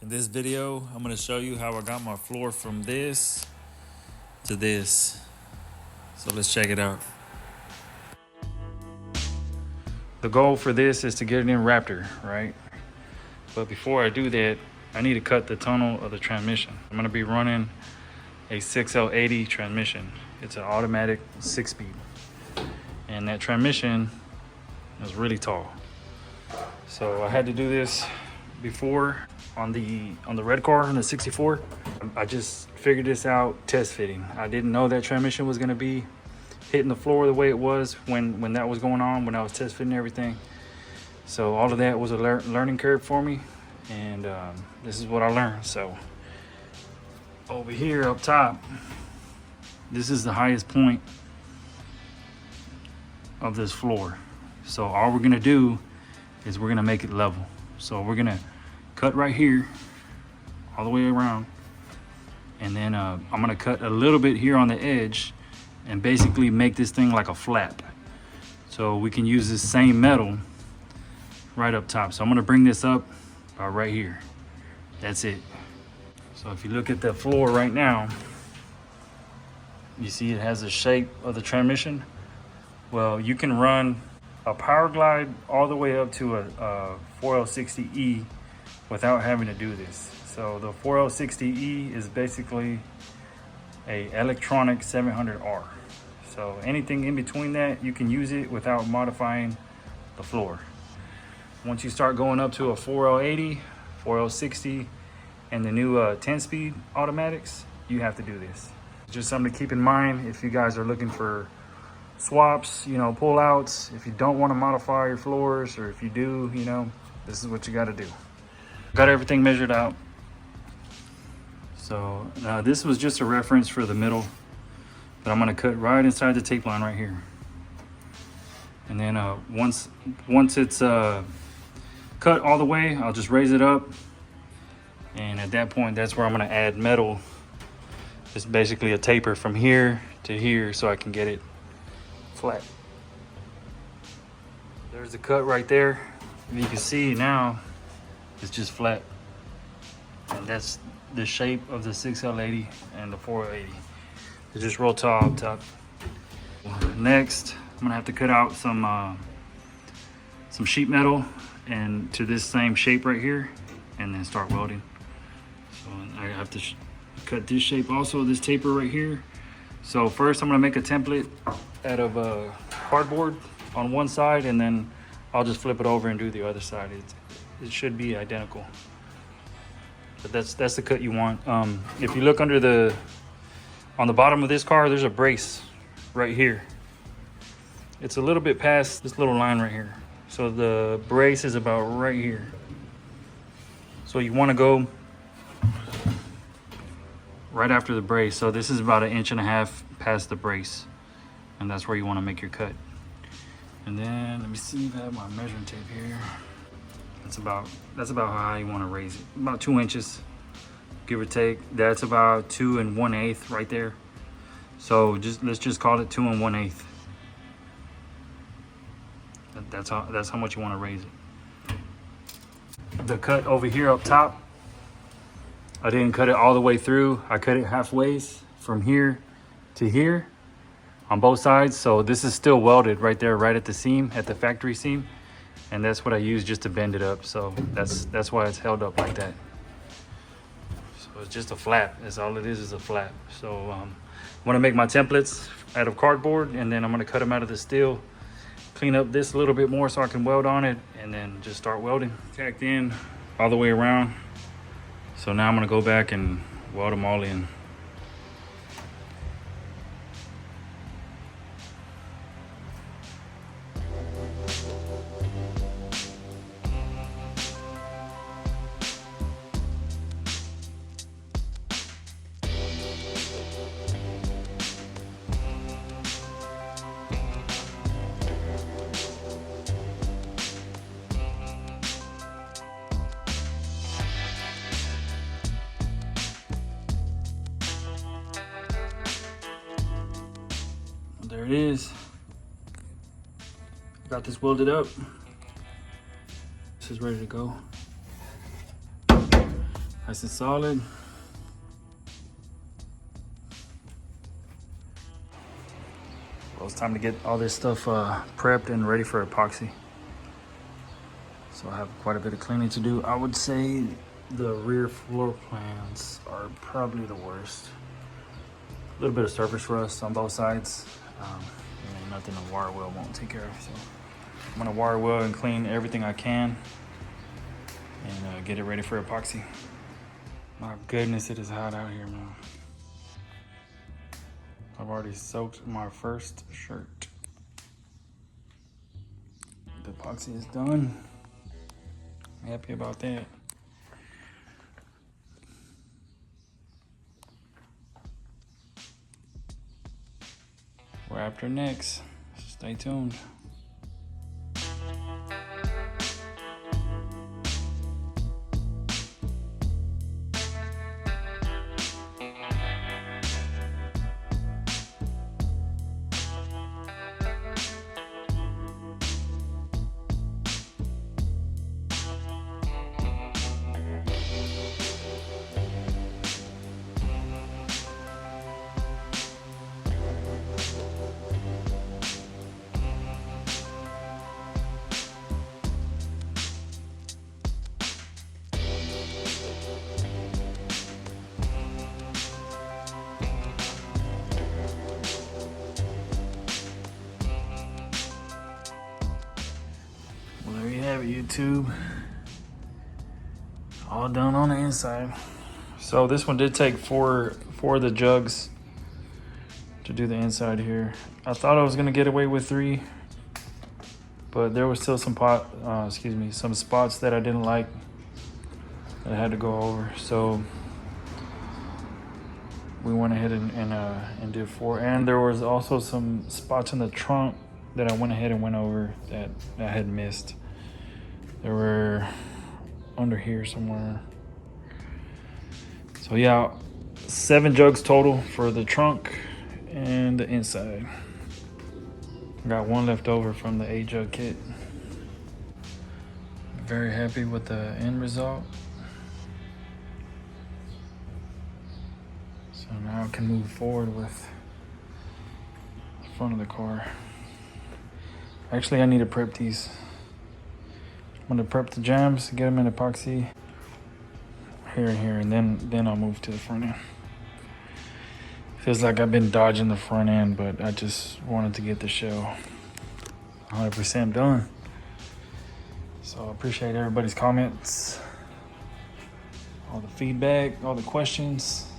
In this video, I'm going to show you how I got my floor from this to this. So let's check it out. The goal for this is to get it in Raptor, right? But before I do that, I need to cut the tunnel of the transmission. I'm going to be running a 6L80 transmission. It's an automatic 6-speed. And that transmission is really tall. So I had to do this before on the red car, on the 64. I just figured this out test fitting. I didn't know that transmission was gonna be hitting the floor the way it was when that was going on, when I was test fitting everything. So all of that was a learning curve for me, and this is what I learned. So over here up top, this is the highest point of this floor. So all we're gonna do is we're gonna make it level. So we're gonna cut right here all the way around, and then I'm gonna cut a little bit here on the edge and basically make this thing like a flap, so we can use this same metal right up top. So I'm gonna bring this up about right here. That's it. So if you look at the floor right now, you see it has the shape of the transmission. Well, you can run a power glide all the way up to a 4L60E without having to do this. So the 4L60E is basically a electronic 700R. So anything in between that, you can use it without modifying the floor. Once you start going up to a 4L80, 4L60, and the new 10-speed automatics, you have to do this. Just something to keep in mind if you guys are looking for swaps, pull outs. If you don't want to modify your floors, or if you do, this is what you got to do. Got everything measured out. So this was just a reference for the middle, but I'm going to cut right inside the tape line right here. And then once it's cut all the way, I'll just raise it up, and at that point, that's where I'm going to add metal. It's basically a taper from here to here, so I can get it flat. There's the cut right there. And you can see now it's just flat, and that's the shape of the 6L80 and the 4L80. It's just real tall up top. Next, I'm gonna have to cut out some sheet metal and to this same shape right here, and then start welding. So I have to cut this shape also, this taper right here. So first I'm gonna make a template out of cardboard on one side, and then I'll just flip it over and do the other side. It should be identical, but that's the cut you want. If you look on the bottom of this car, there's a brace right here. It's a little bit past this little line right here. So the brace is about right here. So you want to go right after the brace. So this is about 1.5 inches past the brace, and that's where you want to make your cut. And then let me see if I have my measuring tape here. That's about how high you want to raise it. About 2 inches, give or take. That's about 2 1/8 right there. So let's just call it 2 1/8. That's how much you want to raise it. The cut over here up top, I didn't cut it all the way through. I cut it halfway from here to here on both sides. So this is still welded right there, right at the seam, at the factory seam. And that's what I use just to bend it up. So that's why it's held up like that. So it's just a flap. That's all it is a flap. So I'm gonna make my templates out of cardboard, and then I'm gonna cut them out of the steel, clean up this a little bit more so I can weld on it, and then just start welding. Tacked in all the way around. So now I'm gonna go back and weld them all in. There it is. Got this welded up. This is ready to go. Nice and solid. Well, it's time to get all this stuff prepped and ready for epoxy. So I have quite a bit of cleaning to do. I would say the rear floor plans are probably the worst. A little bit of surface rust on both sides. And nothing a wire wheel won't take care of. So I'm gonna wire wheel and clean everything I can and get it ready for epoxy. My goodness, it is hot out here, man. I've already soaked my first shirt. The epoxy is done. I'm happy about that. Raptor next. Stay tuned. There you have it, YouTube. All done on the inside. So this one did take four of the jugs to do the inside here. I thought I was gonna get away with 3, but there was still some some spots that I didn't like that I had to go over. So we went ahead and did 4. And there was also some spots in the trunk that I went ahead and went over that I had missed. They were under here somewhere. So yeah, 7 jugs total for the trunk and the inside. Got 1 left over from the 8 jug kit. Very happy with the end result. So now I can move forward with the front of the car. Actually, I need to prep these. I'm gonna prep the jambs, get them in epoxy here and here, and then I'll move to the front end. Feels like I've been dodging the front end, but I just wanted to get the shell 100% done. So I appreciate everybody's comments, all the feedback, all the questions.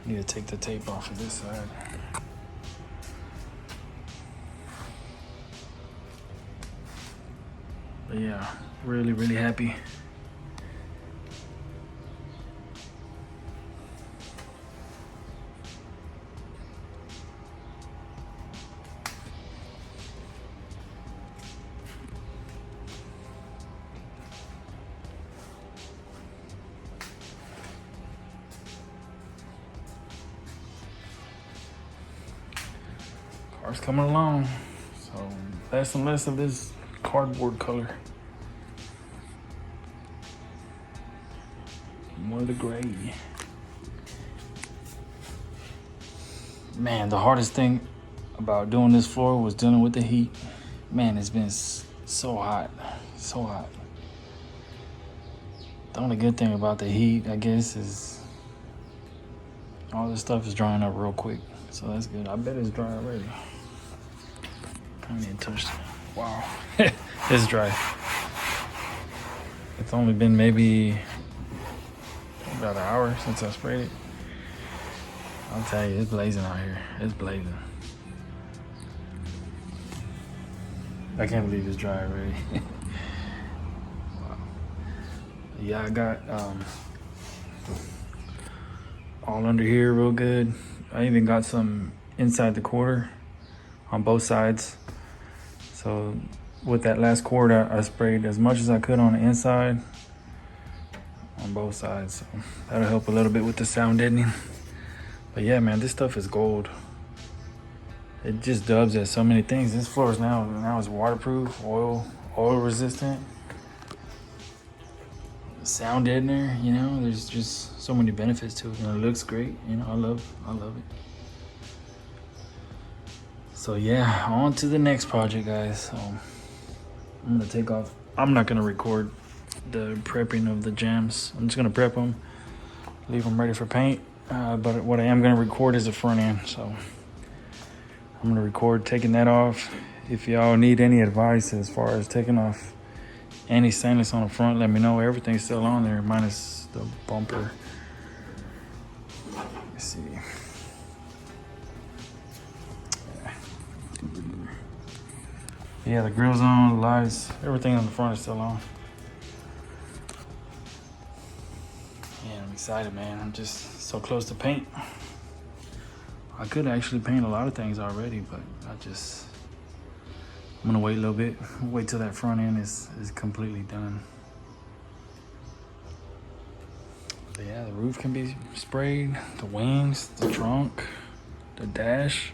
I need to take the tape off of this side. But yeah, really, really happy. Car's coming along. So less and less of this cardboard color. More of the gray. Man, the hardest thing about doing this floor was dealing with the heat. Man, it's been so hot, so hot. The only good thing about the heat, I guess, is all this stuff is drying up real quick. So that's good. I bet it's dry already. I need to touch it. Wow, it's dry. It's only been maybe about an hour since I sprayed it. I'll tell you, it's blazing out here. It's blazing. I can't believe it's dry already. Wow. Yeah, I got all under here real good. I even got some inside the quarter on both sides. So with that last quart, I sprayed as much as I could on the inside on both sides. So that'll help a little bit with the sound deadening. But yeah, man, this stuff is gold. It just dubs at so many things. This floor is now is waterproof, oil resistant. sound deadener, you know. There's just so many benefits to it, and it looks great, you know. I love it. So yeah, on to the next project, guys. So I'm gonna take off. I'm not gonna record the prepping of the jams. I'm just gonna prep them, leave them ready for paint. But what I am gonna record is the front end. So I'm gonna record taking that off. If y'all need any advice as far as taking off any stainless on the front, let me know. Everything's still on there, minus the bumper. Let's see. Yeah, the grill's on, the lights, everything on the front is still on. Yeah, I'm excited, man. I'm just so close to paint. I could actually paint a lot of things already, but I'm gonna wait a little bit. Wait till that front end is completely done. But yeah, the roof can be sprayed, the wings, the trunk, the dash,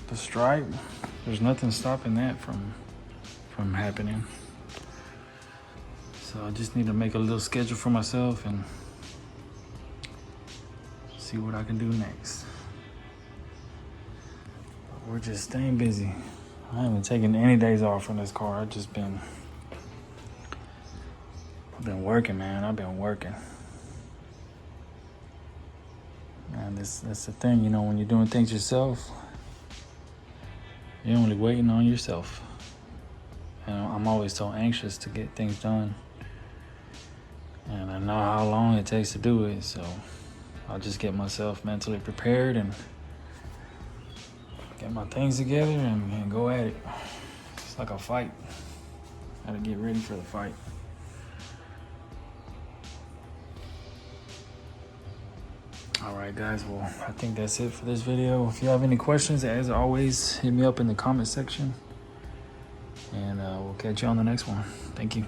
the stripe. There's nothing stopping that from happening. So I just need to make a little schedule for myself and see what I can do next. But we're just staying busy. I haven't taken any days off from this car. I've been working, man. I've been working. And that's the thing, you know, when you're doing things yourself, you're only waiting on yourself. You know, I'm always so anxious to get things done. And I know how long it takes to do it, so I'll just get myself mentally prepared and get my things together and go at it. It's like a fight. Gotta get ready for the fight. All right, guys, well, I think that's it for this video. If you have any questions, as always, hit me up in the comment section, and we'll catch you on the next one. Thank you.